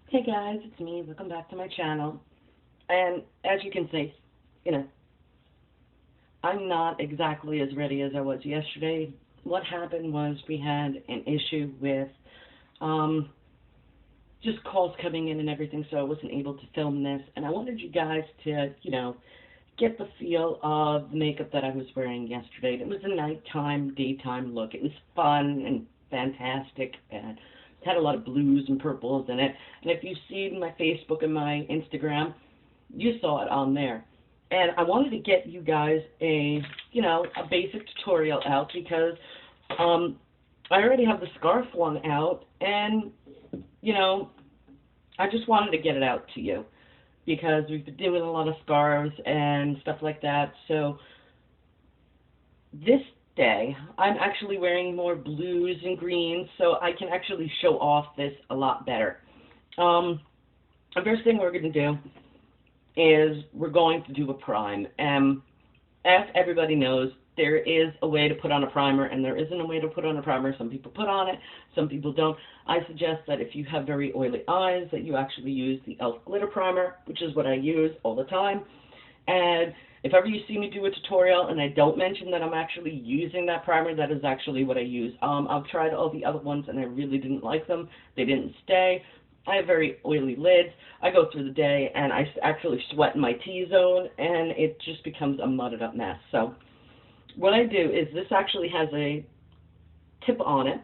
Hey guys, it's me. Welcome back to my channel. And as you can see, you know, I'm not exactly as ready as I was yesterday. What happened was we had an issue with um, just calls coming in and everything, so I wasn't able to film this. And I wanted you guys to, get the feel of the makeup that I was wearing yesterday. It was a nighttime, daytime look. It was fun and fantastic, and it had a lot of blues and purples in it. And if you've seen my Facebook and my Instagram, you saw it on there. And I wanted to get you guys a basic tutorial out because I already have the scarf one out, and, I just wanted to get it out to you because we've been doing a lot of scarves and stuff like that. So this day, I'm actually wearing more blues and greens, so I can actually show off this a lot better. The first thing we're going to do is we're going to do a prime. As everybody knows, there is a way to put on a primer, and there isn't a way to put on a primer. Some people put on it, some people don't. I suggest that if you have very oily eyes, that you actually use the e.l.f. glitter primer, which is what I use all the time. And if ever you see me do a tutorial and I don't mention that I'm actually using that primer, that is actually what I use. I've tried all the other ones and I really didn't like them. They didn't stay. I have very oily lids. I go through the day and I actually sweat in my T-zone, and it just becomes a mudded up mess. So what I do is this actually has a tip on it,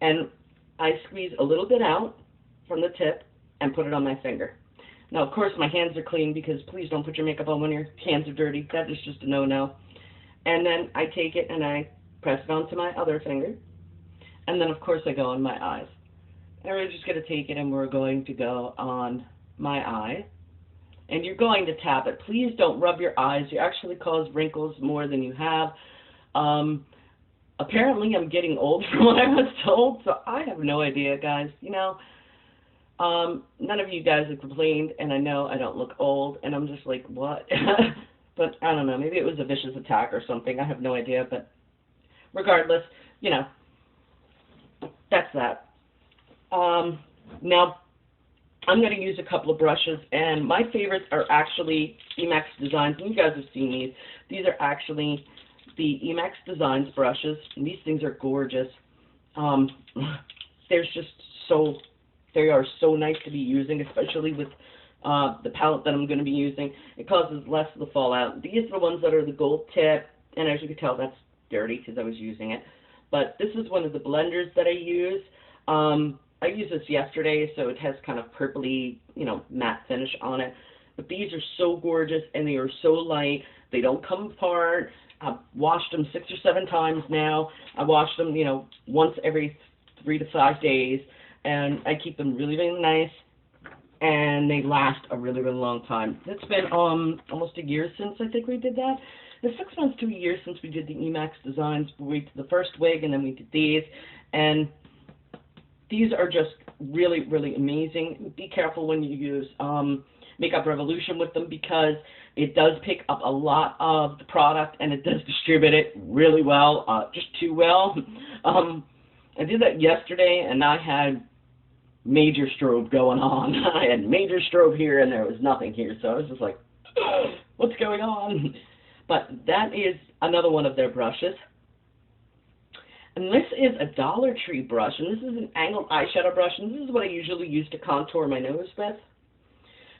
and I squeeze a little bit out from the tip and put it on my finger. Now, of course, my hands are clean because please don't put your makeup on when your hands are dirty. That is just a no-no. And then I take it and I press it onto my other finger, and then, of course, I go on my eyes. And we're just going to take it and we're going to go on my eye. And you're going to tap it. Please don't rub your eyes. You actually cause wrinkles more than you have. Apparently, I'm getting old from what I was told, so I have no idea, guys. None of you guys have complained, and I know I don't look old, and I'm just like, what? But I don't know. Maybe it was a vicious attack or something. I have no idea, but regardless, that's that. Now, I'm going to use a couple of brushes, and my favorites are actually Emacs Designs, and you guys have seen these. These are actually the Emacs Designs brushes, and these things are gorgeous. They are so nice to be using, especially with the palette that I'm going to be using. It causes less of the fallout. These are the ones that are the gold tip, and as you can tell, that's dirty because I was using it. But this is one of the blenders that I use. I used this yesterday, so it has kind of purpley, matte finish on it. But these are so gorgeous, and they are so light. They don't come apart. I've washed them 6 or 7 times now. I wash them, once every 3 to 5 days, and I keep them really, really nice, and they last a really, really long time. It's been almost a year since I think we did that. It's 6 months to a year since we did the Emacs Designs. We did the first wig, and then we did these, and these are just really, really amazing. Be careful when you use Makeup Revolution with them because it does pick up a lot of the product and it does distribute it really well, just too well. I did that yesterday and I had major strobe going on. I had major strobe here and there was nothing here, so I was just like, what's going on? But that is another one of their brushes. And this is a Dollar Tree brush, and this is an angled eyeshadow brush, and this is what I usually use to contour my nose with.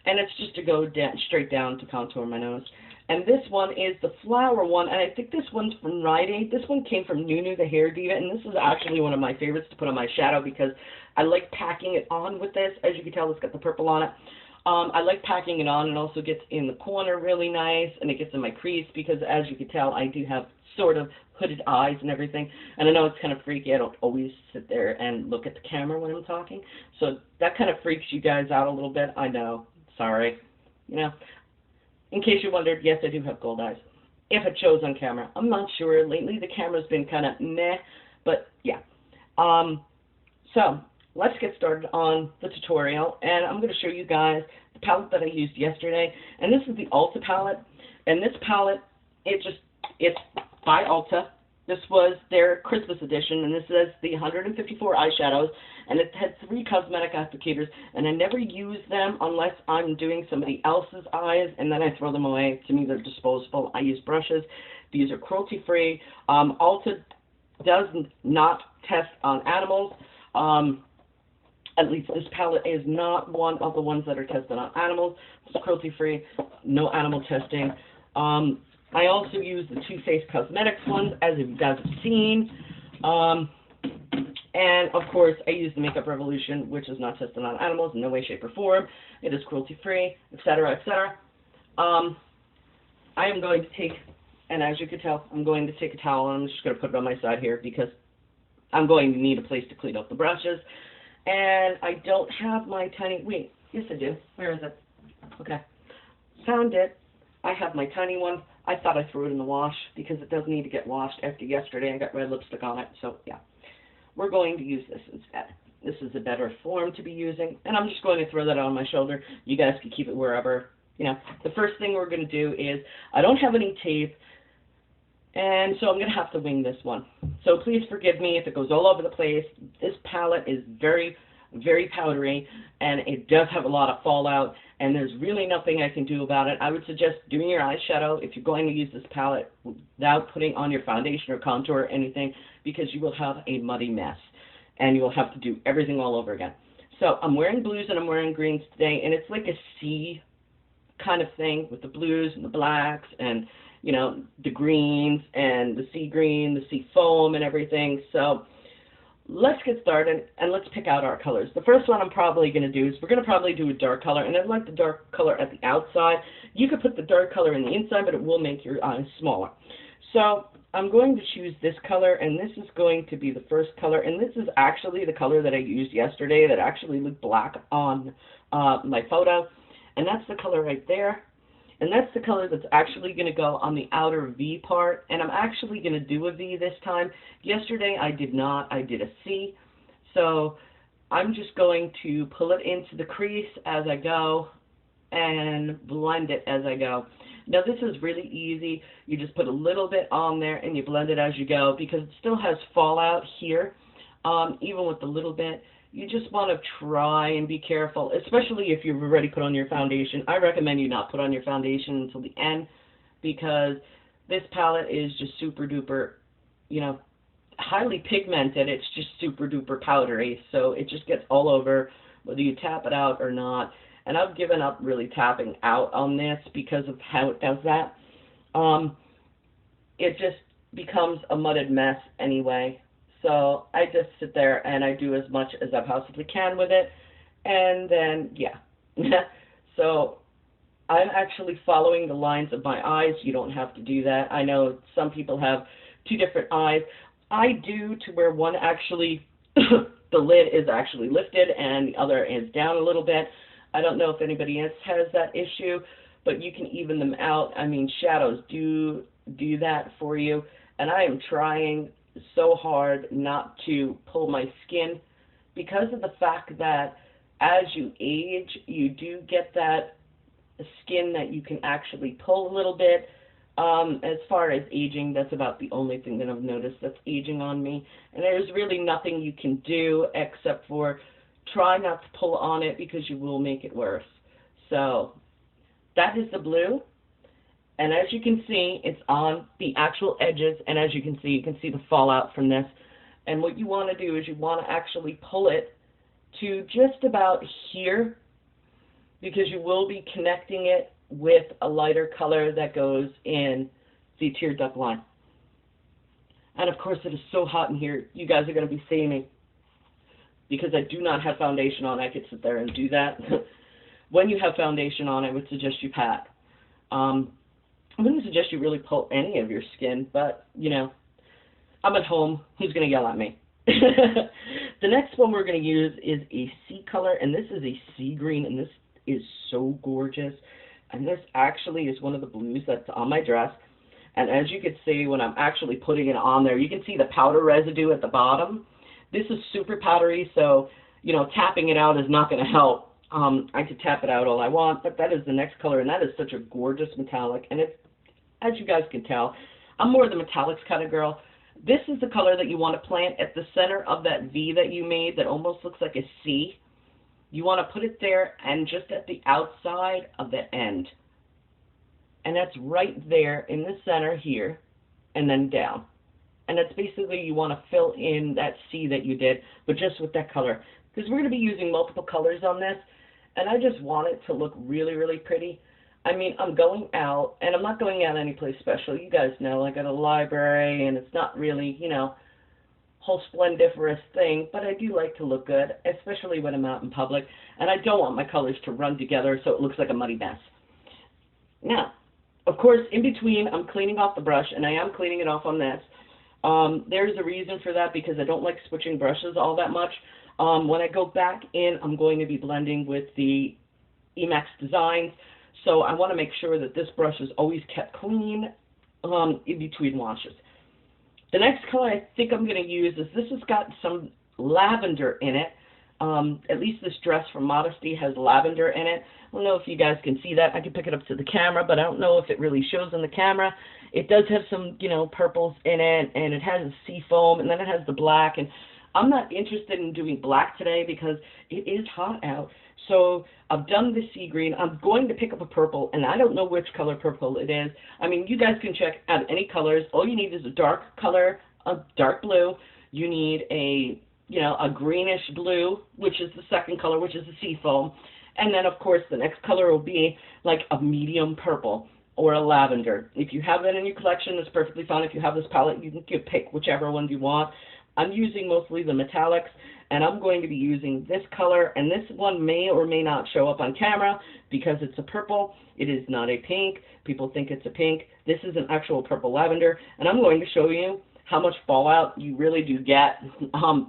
And it's just to go down, straight down to contour my nose. And this one is the flower one, and I think this one's from Rite Aid. This one came from Nunu, the hair diva, and this is actually one of my favorites to put on my shadow because I like packing it on with this. As you can tell, it's got the purple on it. I like packing it on. It also gets in the corner really nice, and it gets in my crease because, as you can tell, I do have sort of hooded eyes and everything. And I know it's kind of freaky. I don't always sit there and look at the camera when I'm talking. So that kind of freaks you guys out a little bit. I know. Sorry. In case you wondered, yes, I do have gold eyes. If it shows on camera. I'm not sure. Lately, the camera's been kind of meh. But, yeah. So let's get started on the tutorial, and I'm going to show you guys the palette that I used yesterday, and this is the Ulta palette, and this palette, it's by Ulta, This was their Christmas edition, and this is the 154 eyeshadows, and it had 3 cosmetic applicators, and I never use them unless I'm doing somebody else's eyes, and then I throw them away. To me, they're disposable. I use brushes. These are cruelty-free. Ulta does not test on animals. At least this palette is not one of the ones that are tested on animals. It's cruelty-free, no animal testing. I also use the Too Faced Cosmetics ones, as you guys have seen. And, of course, I use the Makeup Revolution, which is not tested on animals in no way, shape, or form. It is cruelty-free, etc., etc. I am going to take, and as you can tell, I'm going to take a towel, and I'm just going to put it on my side here because I'm going to need a place to clean up the brushes. And I don't have my tiny, wait, yes I do. Where is it? Okay. Found it. I have my tiny one. I thought I threw it in the wash because it does need to get washed after yesterday. I got red lipstick on it, so yeah. We're going to use this instead. This is a better form to be using, and I'm just going to throw that on my shoulder. You guys can keep it wherever. You know, the first thing we're going to do is, I don't have any tape, and so I'm going to have to wing this one. So please forgive me if it goes all over the place. This palette is very, very powdery, and it does have a lot of fallout, and there's really nothing I can do about it. I would suggest doing your eyeshadow if you're going to use this palette without putting on your foundation or contour or anything, because you will have a muddy mess, and you will have to do everything all over again. So I'm wearing blues and I'm wearing greens today, and it's like a sea kind of thing with the blues and the blacks and, you know, the greens and the sea green, the sea foam and everything. So let's get started and let's pick out our colors. The first one I'm probably going to do is we're going to probably do a dark color, and I'd like the dark color at the outside. You could put the dark color in the inside, but it will make your eyes smaller. So I'm going to choose this color, and this is going to be the first color, and this is actually the color that I used yesterday that actually looked black on my photo, and that's the color right there. And that's the color that's actually going to go on the outer V part. And I'm actually going to do a V this time. Yesterday I did not. I did a C. So I'm just going to pull it into the crease as I go and blend it as I go. Now this is really easy. You just put a little bit on there and you blend it as you go, because it still has fallout here, even with the little bit. You just want to try and be careful, especially if you've already put on your foundation. I recommend you not put on your foundation until the end, because this palette is just super duper, you know, highly pigmented. It's just super duper powdery, so it just gets all over whether you tap it out or not. And I've given up really tapping out on this because of how it does that. It just becomes a mudded mess anyway. So I just sit there and I do as much as I possibly can with it. And then, yeah. So I'm actually following the lines of my eyes. You don't have to do that. I know some people have 2 different eyes. I do, to where one actually, the lid is actually lifted and the other is down a little bit. I don't know if anybody else has that issue, but you can even them out. I mean, shadows do that for you. And I am trying so hard not to pull my skin, because of the fact that as you age, you do get that skin that you can actually pull a little bit. As far as aging, that's about the only thing that I've noticed that's aging on me. And there's really nothing you can do except for try not to pull on it, because you will make it worse. So that is the blue. And as you can see, it's on the actual edges, and as you can see the fallout from this. And what you want to do is you want to actually pull it to just about here, because you will be connecting it with a lighter color that goes in the tear duct line. And of course, it is so hot in here, you guys are going to be seeing me, because I do not have foundation on. I could sit there and do that. When you have foundation on, I would suggest you pat. I wouldn't suggest you really pull any of your skin, but, you know, I'm at home. Who's going to yell at me? The next one we're going to use is a sea color, and this is a sea green, and this is so gorgeous. And this actually is one of the blues that's on my dress. And as you can see, when I'm actually putting it on there, you can see the powder residue at the bottom. This is super powdery, so, you know, tapping it out is not going to help. I could tap it out all I want, but that is the next color, and that is such a gorgeous metallic. And it's, as you guys can tell, I'm more the metallics kind of girl. This is the color that you want to plant at the center of that V that you made that almost looks like a C. You want to put it there and just at the outside of the end. And that's right there in the center here and then down. And that's basically, you want to fill in that C that you did, but just with that color. Because we're going to be using multiple colors on this, and I just want it to look really, really pretty. I mean, I'm going out, and I'm not going out anyplace special. You guys know, like at a library, and it's not really, you know, whole splendiferous thing, but I do like to look good, especially when I'm out in public, and I don't want my colors to run together so it looks like a muddy mess. Now, of course, in between, I'm cleaning off the brush, and I am cleaning it off on this. There's a reason for that, because I don't like switching brushes all that much. When I go back in, I'm going to be blending with the Emax Designs, so I want to make sure that this brush is always kept clean in between washes. The next color I think I'm going to use is, this has got some lavender in it. At least this dress from Modesty has lavender in it. I don't know if you guys can see that. I can pick it up to the camera, but I don't know if it really shows on the camera. It does have some, you know, purples in it, and it has a sea foam, and then it has the black. And I'm not interested in doing black today because it is hot out. So I've done the sea green. I'm going to pick up a purple, and I don't know which color purple it is. I mean, you guys can check out any colors. All you need is a dark color, a dark blue. You need a, you know, a greenish blue, which is the second color, which is the sea foam. And then, of course, the next color will be like a medium purple or a lavender. If you have that in your collection, it's perfectly fine. If you have this palette, you can pick whichever one you want. I'm using mostly the metallics, and I'm going to be using this color, and this one may or may not show up on camera because it's a purple. It is not a pink. People think it's a pink. This is an actual purple lavender, and I'm going to show you how much fallout you really do get.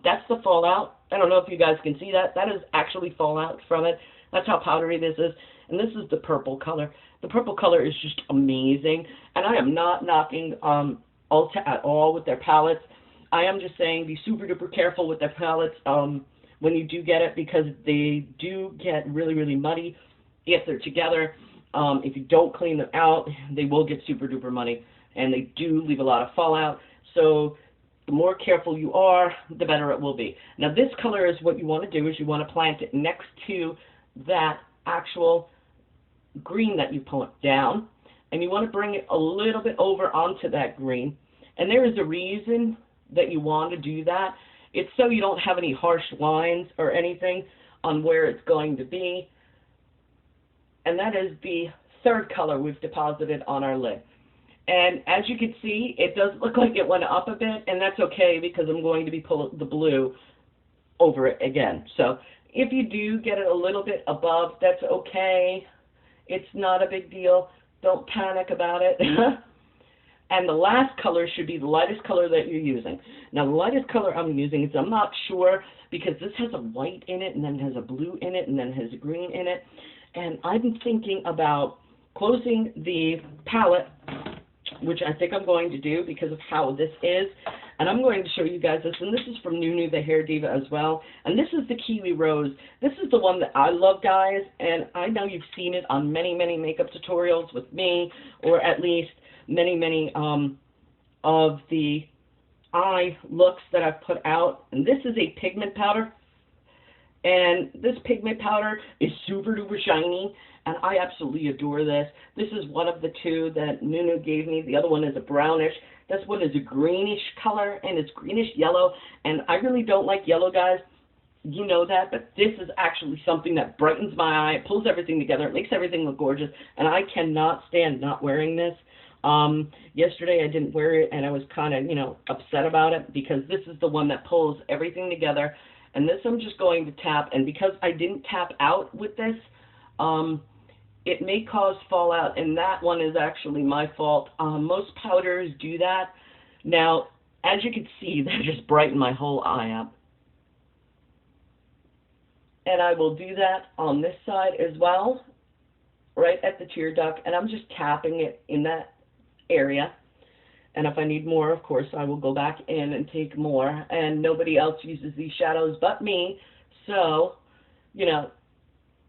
That's the fallout. I don't know if you guys can see that. That is actually fallout from it. That's how powdery this is. And this is the purple color. The purple color is just amazing. And I am not knocking Ulta at all with their palettes. I am just saying be super duper careful with their palettes when you do get it, because they do get really, really muddy if they're together. If you don't clean them out, they will get super duper muddy. And they do leave a lot of fallout. So the more careful you are, the better it will be. Now this color is what you want to do, is you want to plant it next to that actual green that you put down, and you want to bring it a little bit over onto that green. And there is a reason that you want to do that. It's so you don't have any harsh lines or anything on where it's going to be. And that is the third color we've deposited on our lid. And as you can see, it does look like it went up a bit, and that's okay because I'm going to be pulling the blue over it again. So if you do get it a little bit above, that's okay. It's not a big deal. Don't panic about it. And the last color should be the lightest color that you're using. Now, the lightest color I'm using is, I'm not sure, because this has a white in it, and then it has a blue in it, and then it has a green in it. And I've been thinking about closing the palette, which I think I'm going to do because of how this is. And I'm going to show you guys this, and this is from Nunu, the Hair Diva, as well. And this is the Kiwi Rose. This is the one that I love, guys, and I know you've seen it on many, many makeup tutorials with me, or at least many, many of the eye looks that I've put out. And this is a pigment powder, and this pigment powder is super duper shiny, and I absolutely adore this. This is one of the two that Nunu gave me. The other one is a brownish. This one is a greenish color, and it's greenish yellow, and I really don't like yellow, guys. You know that, but this is actually something that brightens my eye. It pulls everything together. It makes everything look gorgeous, and I cannot stand not wearing this. Yesterday I didn't wear it, and I was kind of, you know, upset about it, because this is the one that pulls everything together. And this I'm just going to tap, and because I didn't tap out with this, it may cause fallout, and that one is actually my fault. Most powders do that. Now, as you can see, that just brightened my whole eye up. And I will do that on this side as well, right at the tear duct, and I'm just tapping it in that area. And if I need more, of course, I will go back in and take more. And nobody else uses these shadows but me, so, you know,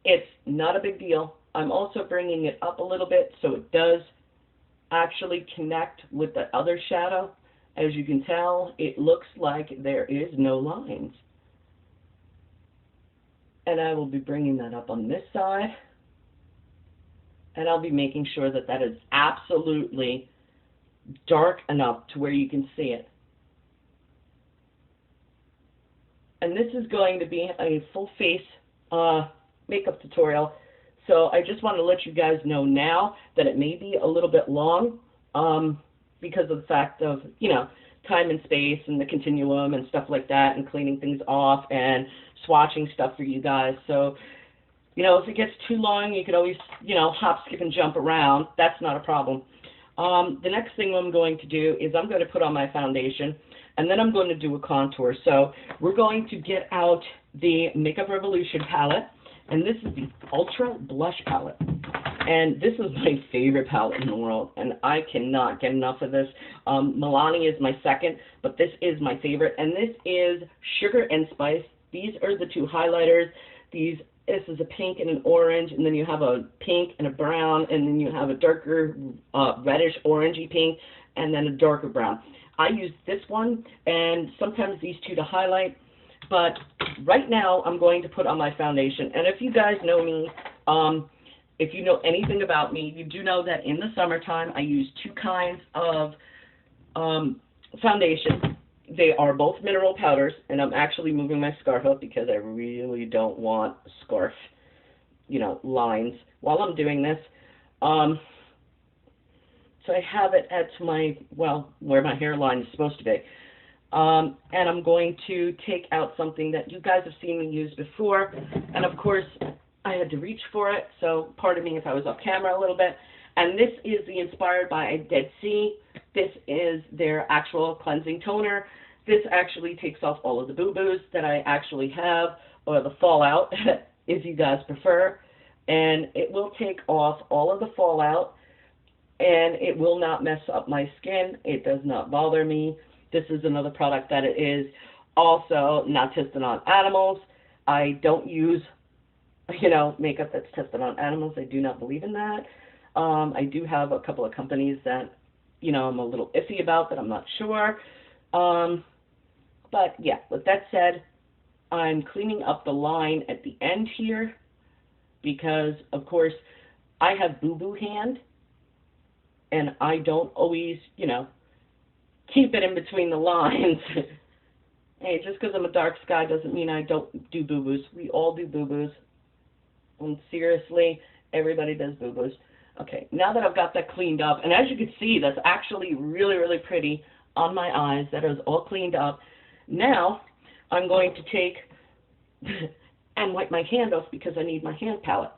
it's not a big deal. I'm also bringing it up a little bit so it does actually connect with the other shadow. As you can tell, it looks like there is no lines. And I will be bringing that up on this side. And I'll be making sure that that is absolutely dark enough to where you can see it. And this is going to be a full face makeup tutorial. So I just want to let you guys know now that it may be a little bit long because of the fact of, you know, time and space and the continuum and stuff like that, and cleaning things off and swatching stuff for you guys. So, you know, if it gets too long, you could always, you know, hop, skip, and jump around. That's not a problem. The next thing I'm going to do is I'm going to put on my foundation, and then I'm going to do a contour. So we're going to get out the Makeup Revolution palette, and this is the Ultra Blush palette. And this is my favorite palette in the world, and I cannot get enough of this. Milani is my second, but this is my favorite, and this is Sugar and Spice. These are the two highlighters. This is a pink and an orange, and then you have a pink and a brown, and then you have a darker reddish orangey pink, and then a darker brown. I use this one, and sometimes these two to highlight, but right now I'm going to put on my foundation. And if you guys know me, if you know anything about me, you do know that in the summertime I use two kinds of foundation. They are both mineral powders, and I'm actually moving my scarf up because I really don't want scarf, you know, lines while I'm doing this. So I have it at my, well, where my hairline is supposed to be. And I'm going to take out something that you guys have seen me use before. And of course, I had to reach for it, so pardon me if I was off camera a little bit. And this is the Inspired by Dead Sea. This is their actual cleansing toner. This actually takes off all of the boo-boos that I actually have, or the fallout, if you guys prefer. And it will take off all of the fallout, and it will not mess up my skin. It does not bother me. This is another product that it is also not tested on animals. I don't use, you know, makeup that's tested on animals. I do not believe in that. I do have a couple of companies that, you know, I'm a little iffy about, that I'm not sure. But yeah, with that said, I'm cleaning up the line at the end here because, of course, I have boo-boo hand, and I don't always, you know, keep it in between the lines. Hey, just because I'm a dark sky doesn't mean I don't do boo-boos. We all do boo-boos. And seriously, everybody does boo-boos. Okay, now that I've got that cleaned up, and as you can see, that's actually really, really pretty on my eyes. That is all cleaned up. Now, I'm going to take and wipe my hand off because I need my hand palette.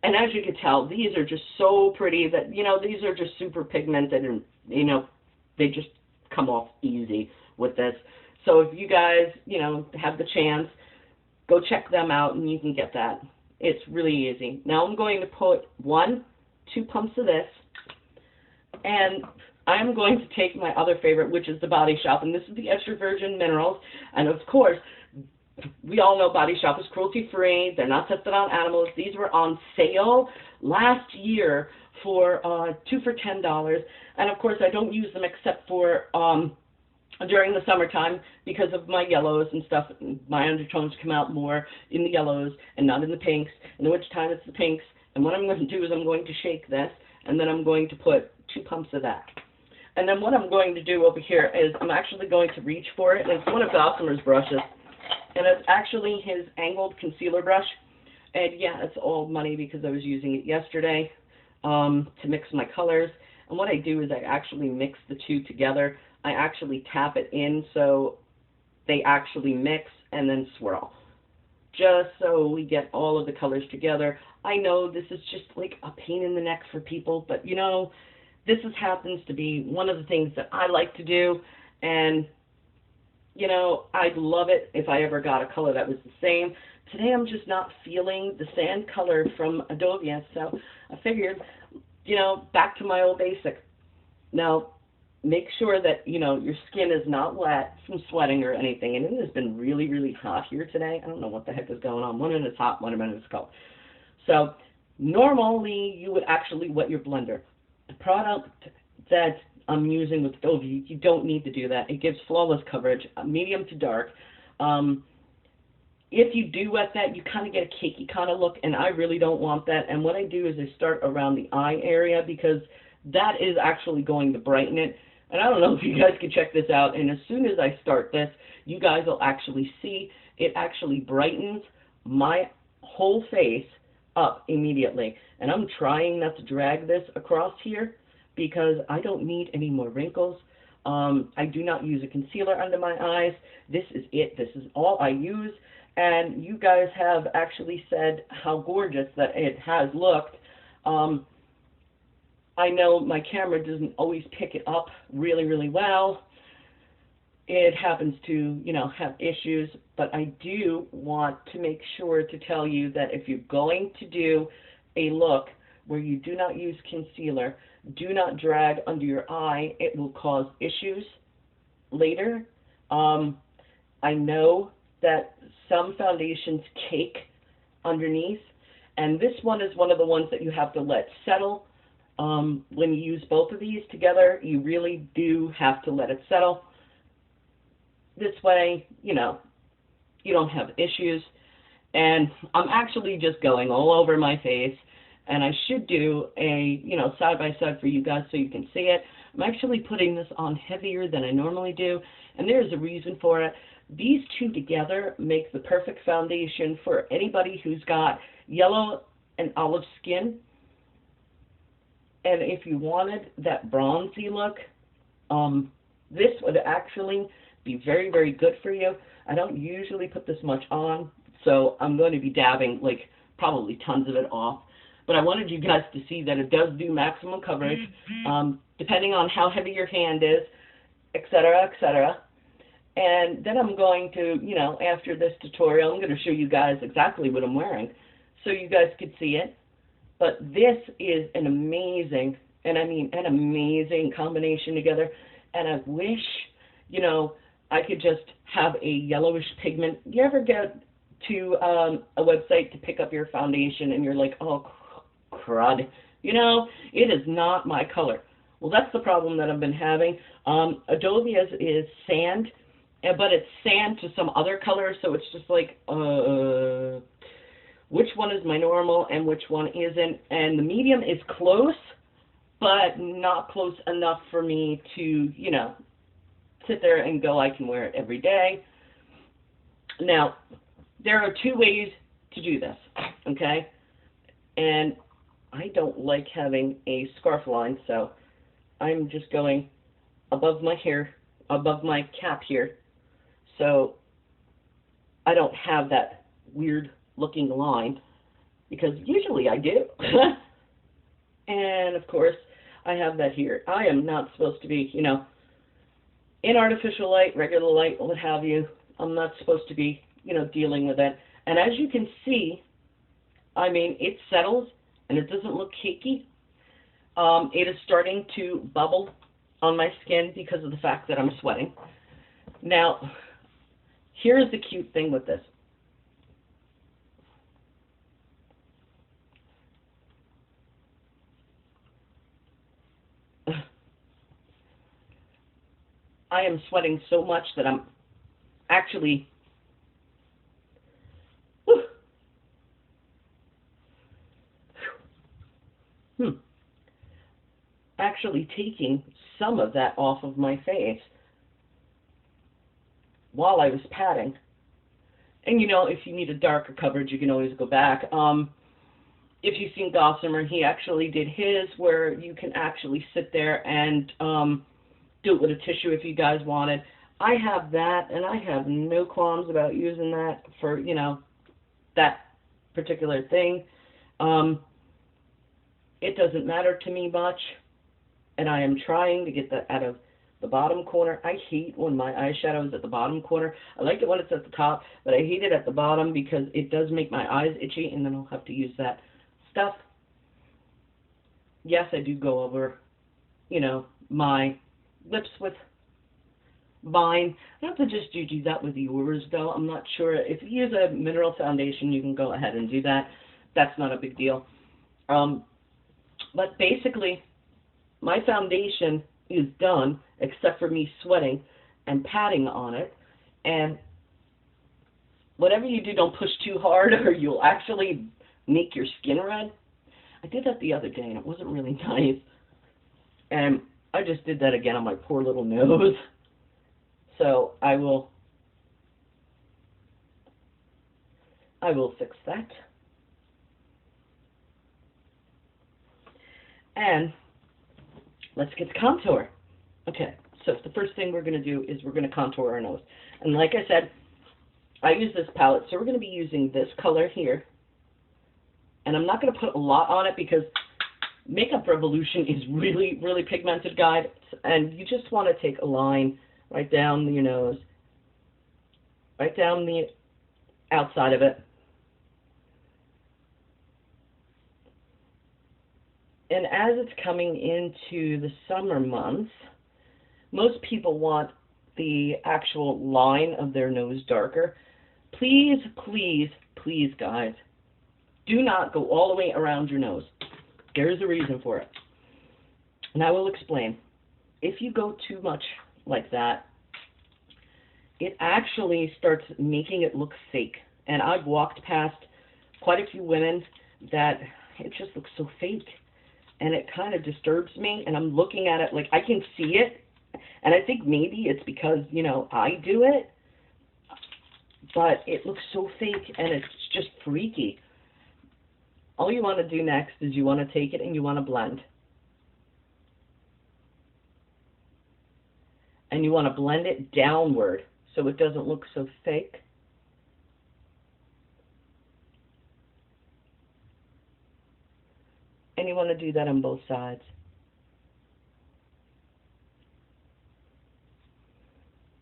And as you can tell, these are just so pretty that, you know, these are just super pigmented, and, you know, they just come off easy with this. So if you guys, you know, have the chance, go check them out and you can get that. It's really easy. Now I'm going to put 2 pumps of this, and I'm going to take my other favorite, which is the Body Shop, and this is the extra virgin minerals. And of course, we all know Body Shop is cruelty-free. They're not tested on animals. These were on sale last year for 2 for $10. And of course, I don't use them except for during the summertime because of my yellows and stuff. My undertones come out more in the yellows and not in the pinks. In the wintertime, it's the pinks. And what I'm going to do is I'm going to shake this, and then I'm going to put 2 pumps of that. And then what I'm going to do over here is I'm actually going to reach for it, and it's one of Gossamer's brushes. And it's actually his angled concealer brush. And yeah, it's all money because I was using it yesterday to mix my colors. And what I do is I actually mix the two together. I actually tap it in so they actually mix and then swirl, just so we get all of the colors together. I know this is just like a pain in the neck for people, but you know, this happens to be one of the things that I like to do, and you know, I'd love it if I ever got a color that was the same. Today I'm just not feeling the sand color from Adobe, so I figured, you know, back to my old basic. Now, make sure that, you know, your skin is not wet from sweating or anything. And it has been really, really hot here today. I don't know what the heck is going on. One minute it's hot, one minute it's cold. So normally you would actually wet your blender. The product that I'm using with Doggo, you don't need to do that. It gives flawless coverage, medium to dark. If you do wet that, you kind of get a cakey kind of look, and I really don't want that. And what I do is I start around the eye area, because that is actually going to brighten it. And I don't know if you guys can check this out, and as soon as I start this, you guys will actually see it actually brightens my whole face up immediately. And I'm trying not to drag this across here because I don't need any more wrinkles. I do not use a concealer under my eyes. This is it. This is all I use. And you guys have actually said how gorgeous that it has looked. I know my camera doesn't always pick it up really, really well. It happens to, you know, have issues, but I do want to make sure to tell you that if you're going to do a look where you do not use concealer, do not drag under your eye. It will cause issues later. I know that some foundations cake underneath, and this one is one of the ones that you have to let settle. When you use both of these together, you really do have to let it settle. This way, you know, you don't have issues. And I'm actually just going all over my face, and I should do a, you know, side-by-side for you guys so you can see it. I'm actually putting this on heavier than I normally do, and there's a reason for it. These two together make the perfect foundation for anybody who's got yellow and olive skin. And if you wanted that bronzy look, this would actually be very, very good for you. I don't usually put this much on, so I'm going to be dabbing like probably tons of it off. But I wanted you guys to see that it does do maximum coverage, depending on how heavy your hand is, etc., etc. And then I'm going to, you know, after this tutorial, I'm going to show you guys exactly what I'm wearing so you guys could see it. But this is an amazing, and I mean an amazing combination together. And I wish, you know, I could just have a yellowish pigment. You ever get to a website to pick up your foundation and you're like, oh, crud. You know, it is not my color. Well, that's the problem that I've been having. Adobe is sand, but it's sand to some other color, so it's just like, which one is my normal and which one isn't. And the medium is close, but not close enough for me to, you know, sit there and go, I can wear it every day. Now, there are two ways to do this, okay? And I don't like having a scarf line, so I'm just going above my hair, above my cap here, so I don't have that weird looking line, because usually I do. And of course, I have that here. I am not supposed to be, you know, in artificial light, regular light, what have you. I'm not supposed to be, you know, dealing with it. And as you can see, I mean, it settles and it doesn't look cakey. It is starting to bubble on my skin because of the fact that I'm sweating. Now, here's the cute thing with this. I am sweating so much that I'm actually actually taking some of that off of my face while I was patting. And you know, if you need a darker coverage, you can always go back. If you've seen Gossamer, he actually did his where you can actually sit there and do it with a tissue if you guys wanted. I have that, and I have no qualms about using that for, you know, that particular thing. It doesn't matter to me much, and I am trying to get that out of the bottom corner. I hate when my eyeshadow is at the bottom corner. I like it when it's at the top, but I hate it at the bottom because it does make my eyes itchy, and then I'll have to use that stuff. Yes, I do go over, you know, my lips with mine. I have to just do that with yours, though. I'm not sure. If you use a mineral foundation, you can go ahead and do that. That's not a big deal. But basically, my foundation is done, except for me sweating and patting on it. And whatever you do, don't push too hard or you'll actually make your skin red. I did that the other day and it wasn't really nice. And I just did that again on my poor little nose. So I will fix that. And let's get to contour. Okay, so the first thing we're going to do is we're going to contour our nose. And like I said, I use this palette, so we're going to be using this color here. And I'm not going to put a lot on it because Makeup Revolution is really, really pigmented, guys. And you just want to take a line right down your nose, right down the outside of it. And as it's coming into the summer months, most people want the actual line of their nose darker. Please, please, please, guys, do not go all the way around your nose. There's a reason for it. And I will explain. If you go too much like that, it actually starts making it look fake. And I've walked past quite a few women that it just looks so fake. And it kind of disturbs me, and I'm looking at it like I can see it, and I think maybe it's because, you know, I do it, but it looks so fake, and it's just freaky. All you want to do next is you want to take it and you want to blend. And you want to blend it downward so it doesn't look so fake. And you want to do that on both sides.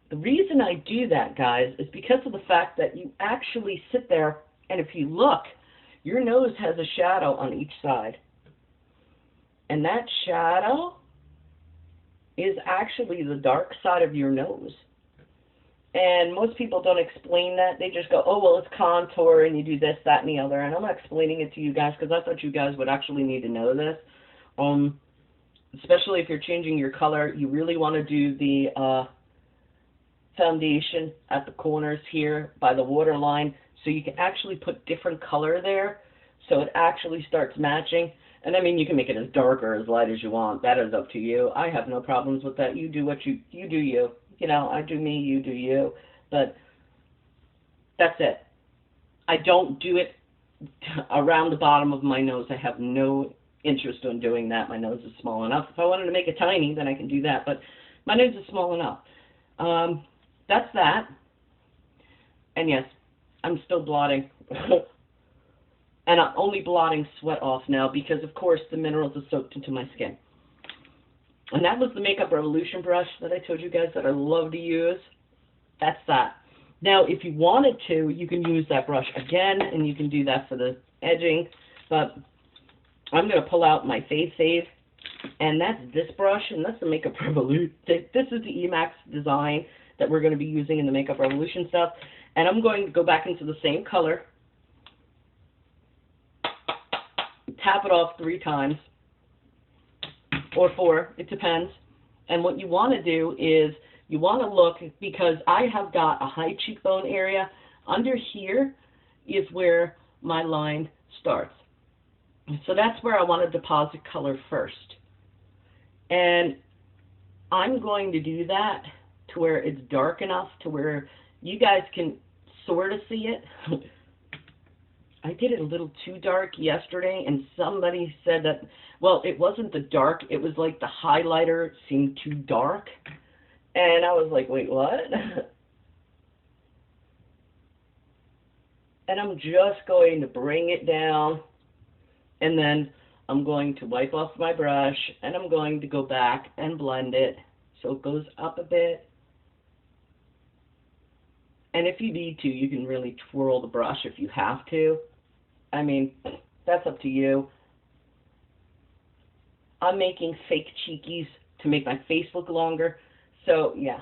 The reason I do that, guys, is because of the fact that you actually sit there, and if you look, your nose has a shadow on each side. And that shadow is actually the dark side of your nose. And most people don't explain that. They just go, oh, well, it's contour, and you do this, that, and the other. And I'm not explaining it to you guys because I thought you guys would actually need to know this. Especially if you're changing your color, you really want to do the foundation at the corners here by the waterline so you can actually put different color there so it actually starts matching. And I mean, you can make it as dark or as light as you want. That is up to you. I have no problems with that. You do what you do you. You know, I do me, you do you. But that's it. I don't do it around the bottom of my nose. I have no interest in doing that. My nose is small enough. If I wanted to make it tiny, then I can do that. But my nose is small enough. That's that. And yes, I'm still blotting. And I'm only blotting sweat off now because, of course, the minerals are soaked into my skin. And that was the Makeup Revolution brush that I told you guys that I love to use. That's that. Now, if you wanted to, you can use that brush again, and you can do that for the edging. But I'm going to pull out my Fave Save, and that's this brush, and that's the Makeup Revolution. This is the Emax design that we're going to be using in the Makeup Revolution stuff. And I'm going to go back into the same color, tap it off 3 times. Or 4, it depends. And what you want to do is you want to look, because I have got a high cheekbone area. Under here is where my line starts. So that's where I want to deposit color first. And I'm going to do that to where it's dark enough to where you guys can sort of see it. I did it a little too dark yesterday, and somebody said that, well, it wasn't the dark, it was like the highlighter seemed too dark. And I was like, wait, what? And I'm just going to bring it down, and then I'm going to wipe off my brush, and I'm going to go back and blend it so it goes up a bit. And if you need to, you can really twirl the brush if you have to. I mean, that's up to you. I'm making fake cheekies to make my face look longer. So, yeah.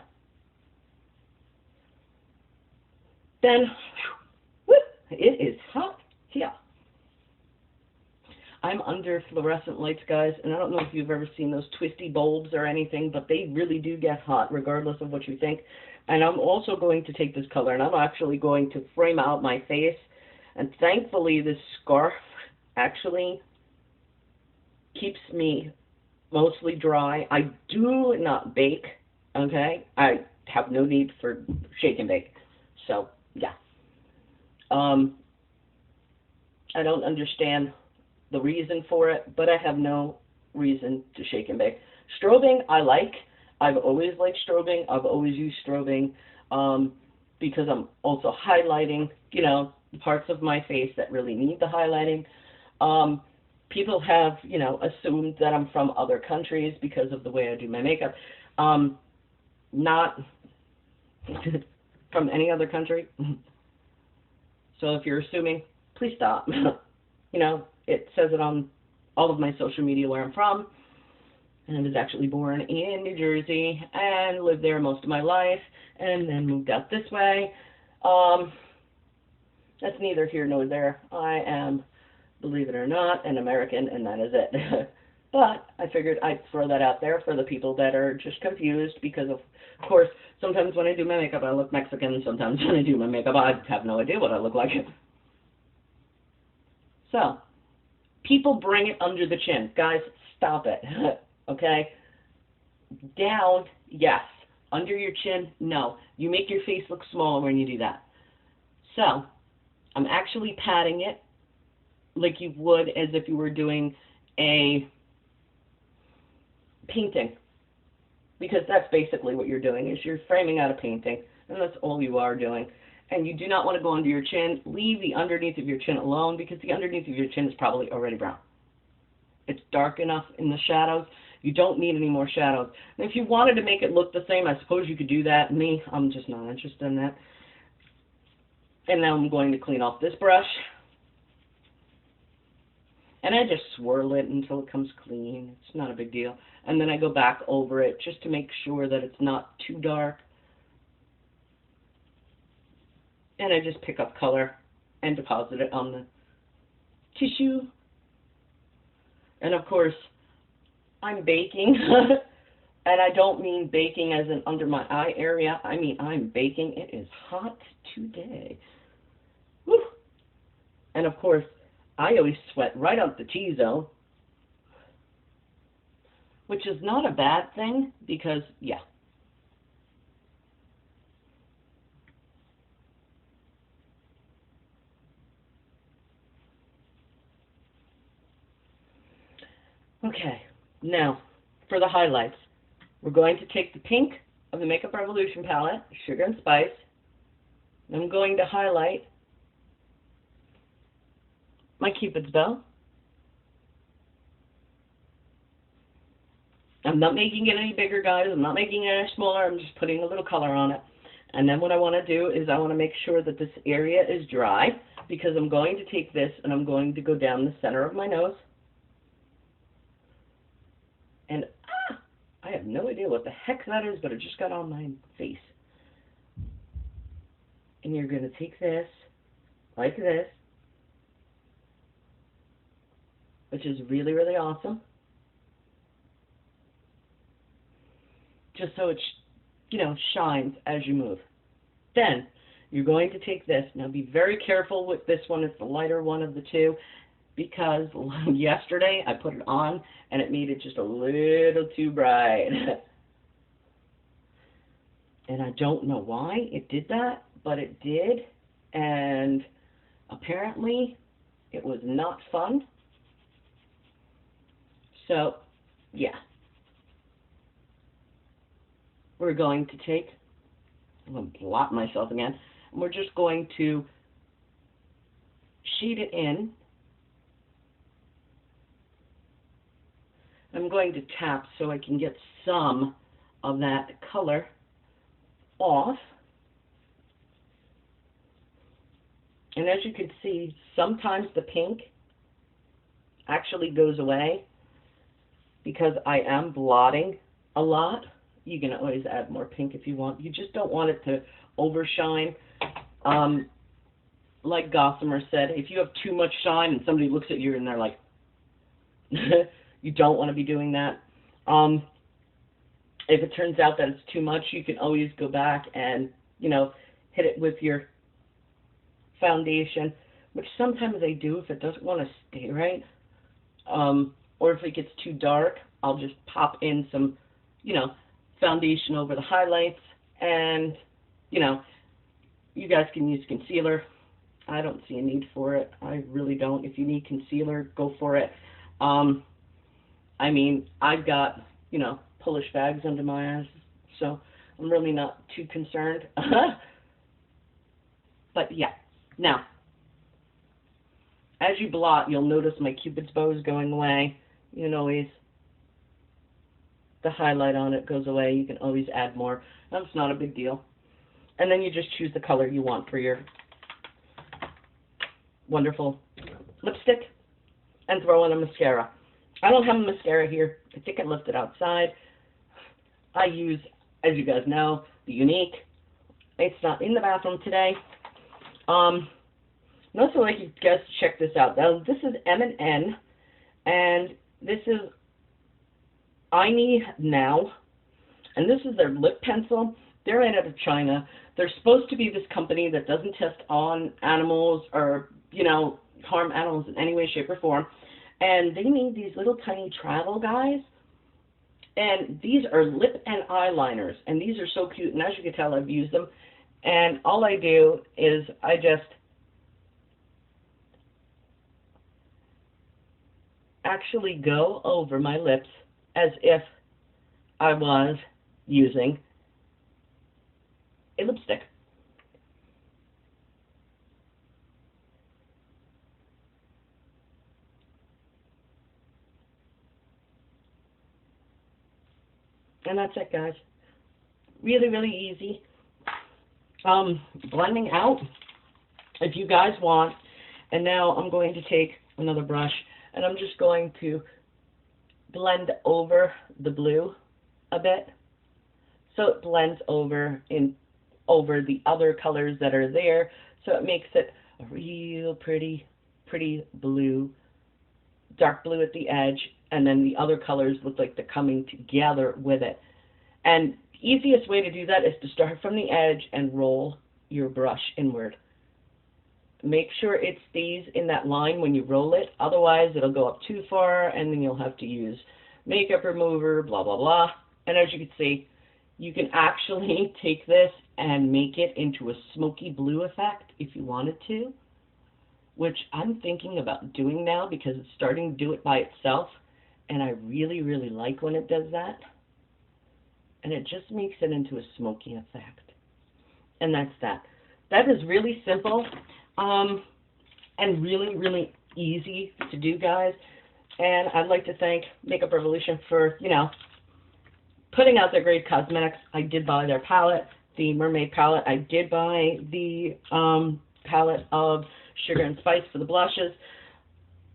Then, whoop, it is hot here. I'm under fluorescent lights, guys, and I don't know if you've ever seen those twisty bulbs or anything, but they really do get hot regardless of what you think. And I'm also going to take this color, and I'm actually going to frame out my face. And thankfully, this scarf actually keeps me mostly dry. I do not bake, okay? I have no need for shake and bake. So, yeah. I don't understand the reason for it, but I have no reason to shake and bake. Strobing, I like. I've always liked strobing. I've always used strobing because I'm also highlighting, you know, parts of my face that really need the highlighting. People have, you know, assumed that I'm from other countries because of the way I do my makeup. Not from any other country. So if you're assuming, please stop. You know, it says it on all of my social media where I'm from. And I was actually born in New Jersey and lived there most of my life and then moved out this way. That's neither here nor there. I am, believe it or not, an American, and that is it. But I figured I'd throw that out there for the people that are just confused because, of course, sometimes when I do my makeup I look Mexican. Sometimes when I do my makeup I have no idea what I look like. So, people bring it under the chin. Guys, stop it. Okay? Down, yes. Under your chin, no. You make your face look smaller when you do that. So, I'm actually patting it like you would as if you were doing a painting. Because that's basically what you're doing, is you're framing out a painting. And that's all you are doing. And you do not want to go under your chin. Leave the underneath of your chin alone because the underneath of your chin is probably already brown. It's dark enough in the shadows. You don't need any more shadows. And if you wanted to make it look the same, I suppose you could do that. Me, I'm just not interested in that. And now I'm going to clean off this brush. And I just swirl it until it comes clean. It's not a big deal. And then I go back over it just to make sure that it's not too dark. And I just pick up color and deposit it on the tissue. And of course, I'm baking. And I don't mean baking as in under my eye area. I mean I'm baking. It is hot today. Woo. And of course, I always sweat right out the T-zone. Which is not a bad thing because, yeah. Okay, now for the highlights. We're going to take the pink of the Makeup Revolution palette, Sugar and Spice. And I'm going to highlight my Cupid's bow. I'm not making it any bigger, guys. I'm not making it any smaller. I'm just putting a little color on it. And then what I want to do is I want to make sure that this area is dry because I'm going to take this and I'm going to go down the center of my nose. And I have no idea what the heck that is, but it just got on my face. And you're going to take this, like this, which is really, really awesome. Just so it, you know, shines as you move. Then, you're going to take this. Now, be very careful with this one. It's the lighter one of the two. Because yesterday I put it on and it made it just a little too bright. And I don't know why it did that, but it did. And apparently it was not fun. So, yeah. We're going to take, I'm going to blot myself again, and we're just going to shade it in. I'm going to tap so I can get some of that color off. And as you can see, sometimes the pink actually goes away because I am blotting a lot. You can always add more pink if you want. You just don't want it to overshine. Like Gossamer said, if you have too much shine and somebody looks at you and they're like, You don't want to be doing that. If it turns out that it's too much, you can always go back and, hit it with your foundation, which sometimes I do if it doesn't want to stay right. Or if it gets too dark, I'll just pop in some, foundation over the highlights, and, you guys can use concealer. I don't see a need for it. I really don't. If you need concealer, go for it. I've got, Polish bags under my eyes, so I'm really not too concerned. But yeah, now, as you blot, you'll notice my Cupid's bow is going away. You can always, the highlight on it goes away. You can always add more. That's not a big deal. And then you just choose the color you want for your wonderful lipstick and throw in a mascara. I don't have a mascara here. I think I left it outside. I use, as you guys know, the Unique. It's not in the bathroom today. And also, like, you guys check this out. Now, this is M&N, and this is I Need Now, and this is their lip pencil. They're out of China. They're supposed to be this company that doesn't test on animals or, harm animals in any way, shape, or form. And they made these little tiny travel guys. And these are lip and eyeliners. And these are so cute. And as you can tell, I've used them. And all I do is I just actually go over my lips as if I was using a lipstick. And that's it, guys. Really, really easy. Blending out, if you guys want. And now I'm going to take another brush, and I'm just going to blend over the blue a bit, so it blends over the other colors that are there, so it makes it a real pretty blue, dark blue at the edge, and then the other colors look like they're coming together with it. And the easiest way to do that is to start from the edge and roll your brush inward. Make sure it stays in that line when you roll it, otherwise it'll go up too far, and then you'll have to use makeup remover, blah, blah, blah. And as you can see, you can actually take this and make it into a smoky blue effect if you wanted to, which I'm thinking about doing now because it's starting to do it by itself, and I really, really like when it does that. And it just makes it into a smoky effect. And that's that. That is really simple and really, really easy to do, guys. And I'd like to thank Makeup Revolution for, putting out their great cosmetics. I did buy their palette, the Mermaid palette. I did buy the palette of Sugar and Spice for the blushes.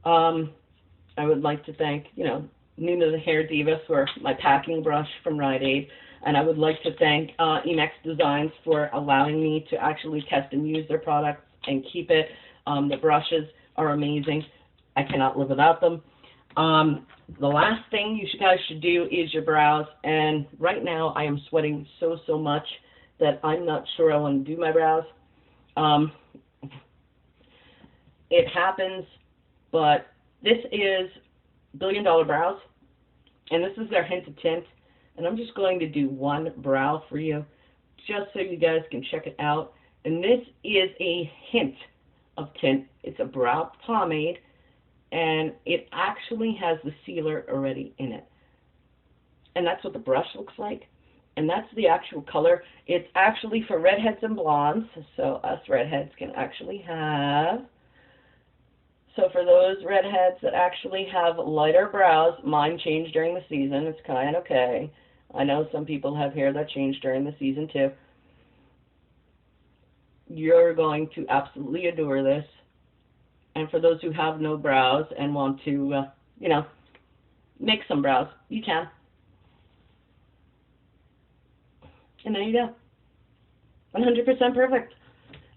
I would like to thank, Nina the Hair Diva for my packing brush from Rite Aid. And I would like to thank Emacs Designs for allowing me to actually test and use their products and keep it. The brushes are amazing. I cannot live without them. The last thing you guys should do is your brows. And right now I am sweating so much that I'm not sure I want to do my brows. It happens, but this is Billion Dollar Brows, and this is their hint of tint, and I'm just going to do one brow for you just so you guys can check it out. And this is a hint of tint. It's a brow pomade, and it actually has the sealer already in it, and that's what the brush looks like, and that's the actual color. It's actually for redheads and blondes, so us redheads can actually have. So for those redheads that actually have lighter brows, mine change during the season. It's kind of okay. I know some people have hair that change during the season too. You're going to absolutely adore this. And for those who have no brows and want to, make some brows, you can. And there you go. 100% perfect.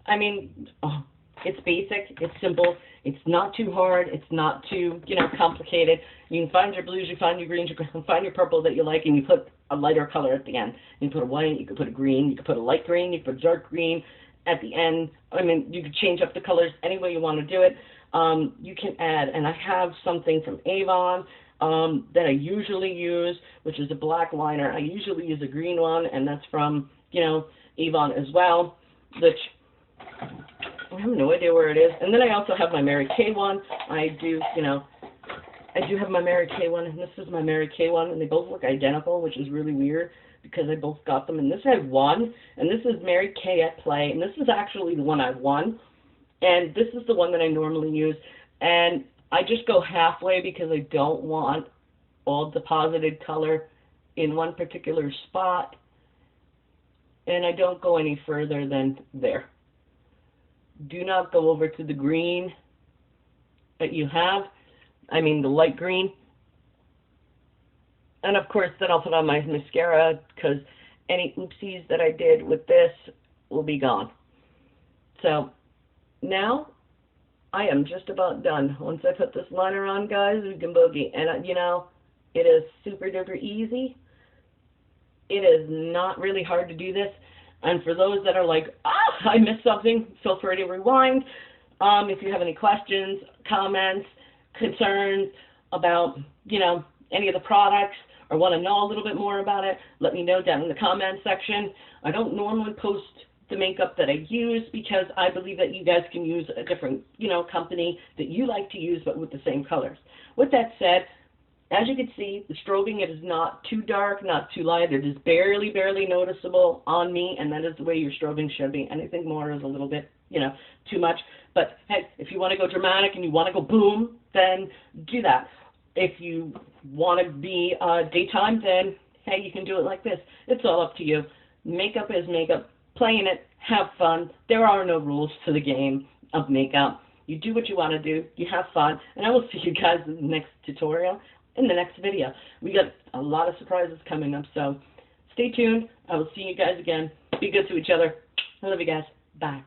I mean, It's basic, it's simple, it's not too hard, it's not too, complicated. You can find your blues, you find your greens, you can find your purple that you like, and you put a lighter color at the end. You can put a white, you can put a green, you can put a light green, you can put a dark green at the end. I mean, you can change up the colors any way you want to do it. You can add, and I have something from Avon that I usually use, which is a black liner. I usually use a green one, and that's from, Avon as well, which I have no idea where it is. And then I also have my Mary Kay one. I do have my Mary Kay one, and this is my Mary Kay one, and they both look identical, which is really weird because I both got them. And this I won, and this is Mary Kay at Play, and this is actually the one I won. And this is the one that I normally use. And I just go halfway because I don't want all deposited color in one particular spot. And I don't go any further than there. Do not go over to the green that you have. I mean the light green. And of course then I'll put on my mascara because any oopsies that I did with this will be gone. So now I am just about done. Once I put this liner on, guys, we can boogie. And it is super duper easy. It is not really hard to do this. And for those that are like, I missed something, feel free to rewind. If you have any questions, comments, concerns about, any of the products or want to know a little bit more about it, let me know down in the comments section. I don't normally post the makeup that I use because I believe that you guys can use a different, company that you like to use but with the same colors. With that said, as you can see, the strobing, it is not too dark, not too light. It is barely, barely noticeable on me, and that is the way your strobing should be. Anything more is a little bit, too much. But, hey, if you want to go dramatic and you want to go boom, then do that. If you want to be daytime, then, hey, you can do it like this. It's all up to you. Makeup is makeup. Play in it. Have fun. There are no rules to the game of makeup. You do what you want to do. You have fun. And I will see you guys in the next tutorial. In the next video. We got a lot of surprises coming up, so stay tuned. I will see you guys again. Be good to each other. I love you guys. Bye.